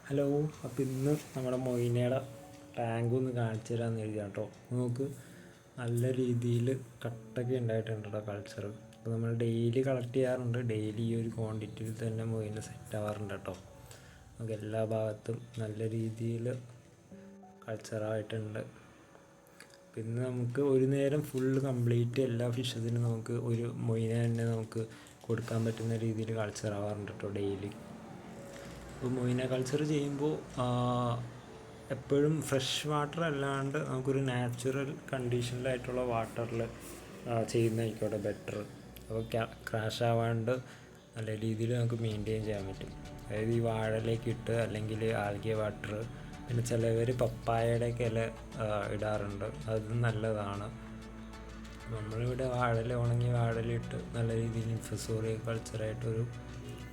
Hello. അപ്പോൾ ഇന്ന് നമ്മുടെ മൊയ്നയുടെ ടാങ്ക് ഒന്ന് കാണിച്ചു തരാമെന്ന് എഴുതിയാണ് കേട്ടോ. നമുക്ക് നല്ല രീതിയിൽ കട്ടൊക്കെ ഉണ്ടായിട്ടുണ്ട് കേട്ടോ കൾച്ചർ. അപ്പോൾ നമ്മൾ ഡെയിലി കളക്ട് ചെയ്യാറുണ്ട്. ഡെയിലി ഈ ഒരു ക്വാണ്ടിറ്റിയിൽ തന്നെ മൊയ്ന സെറ്റ് ആവാറുണ്ട് കേട്ടോ. നമുക്ക് എല്ലാ ഭാഗത്തും നല്ല രീതിയിൽ കൾച്ചറായിട്ടുണ്ട്. പിന്നെ നമുക്ക് ഒരു നേരം ഫുള്ള് കംപ്ലീറ്റ് എല്ലാ ഫിഷസിനും നമുക്ക് ഒരു മൊയ്ന തന്നെ നമുക്ക് കൊടുക്കാൻ പറ്റുന്ന രീതിയിൽ കൾച്ചറാവാറുണ്ട് കേട്ടോ ഡെയിലി. ഇപ്പോൾ മൊയ്ന കൾച്ചർ ചെയ്യുമ്പോൾ എപ്പോഴും ഫ്രഷ് വാട്ടർ അല്ലാണ്ട് നമുക്കൊരു നാച്ചുറൽ കണ്ടീഷനിലായിട്ടുള്ള വാട്ടറിൽ ചെയ്യുന്നതായിക്കോട്ടെ ബെറ്റർ. അപ്പോൾ ക്രാഷ് ആവാണ്ട് നല്ല രീതിയിൽ നമുക്ക് മെയിൻറ്റെയിൻ ചെയ്യാൻ പറ്റും. അതായത് ഈ വാഴയിലേക്ക് ഇട്ട് അല്ലെങ്കിൽ ആൽഗെ വാട്ടർ, പിന്നെ ചിലവർ പപ്പായയുടെയൊക്കെ ഇല ഇടാറുണ്ട്. അതും നല്ലതാണ്. നമ്മളിവിടെ വാഴയില, ഉണങ്ങിയ വാഴയിലിട്ട് നല്ല രീതിയിൽ ഇൻഫസോറിയ കൾച്ചറായിട്ടൊരു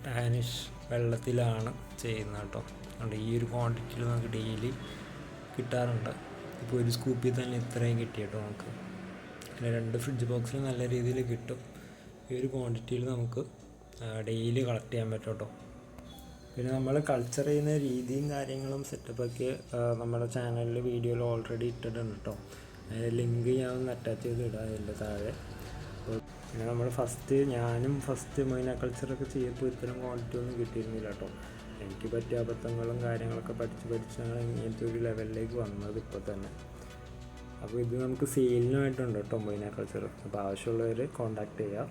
ടാനിഷ് വെള്ളത്തിലാണ് ചെയ്യുന്നത് കേട്ടോ. അതുകൊണ്ട് ഈ ഒരു ക്വാണ്ടിറ്റിയിൽ നമുക്ക് ഡെയിലി കിട്ടാറുണ്ട്. ഇപ്പോൾ ഒരു സ്കൂപ്പിൽ തന്നെ ഇത്രയും കിട്ടി കേട്ടോ നമുക്ക്. പിന്നെ 2 ഫ്രിഡ്ജ് ബോക്സിൽ നല്ല രീതിയിൽ കിട്ടും. ഈ ഒരു ക്വാണ്ടിറ്റിയിൽ നമുക്ക് ഡെയിലി കളക്ട് ചെയ്യാൻ പറ്റും കേട്ടോ. പിന്നെ നമ്മൾ കൾച്ചർ ചെയ്യുന്ന രീതിയും കാര്യങ്ങളും സെറ്റപ്പൊക്കെ നമ്മുടെ ചാനലിൽ വീഡിയോയിൽ ഓൾറെഡി ഇട്ടിട്ടുണ്ട് കേട്ടോ. ലിങ്ക് ഞാൻ ഒന്ന് അറ്റാച്ച് ചെയ്ത് ഇടാം അതിൻ്റെ താഴെ. പിന്നെ നമ്മൾ ഞാനും ഫസ്റ്റ് മൊയ്ന കൾച്ചറൊക്കെ ചെയ്തപ്പോൾ ഇത്തരം ക്വാണ്ടിറ്റി ഒന്നും കിട്ടിയിരുന്നില്ല കേട്ടോ. എനിക്ക് പറ്റിയ അബദ്ധങ്ങളും കാര്യങ്ങളൊക്കെ പഠിച്ചാണ് ഇങ്ങനത്തെ ഒരു ലെവലിലേക്ക് വന്നത് ഇപ്പോൾ തന്നെ. അപ്പോൾ ഇത് നമുക്ക് സെയിലിനായിട്ടുണ്ട് കേട്ടോ മൊയ്ന കൾച്ചർ. അപ്പോൾ ആവശ്യമുള്ളവർ കോൺടാക്ട് ചെയ്യുക.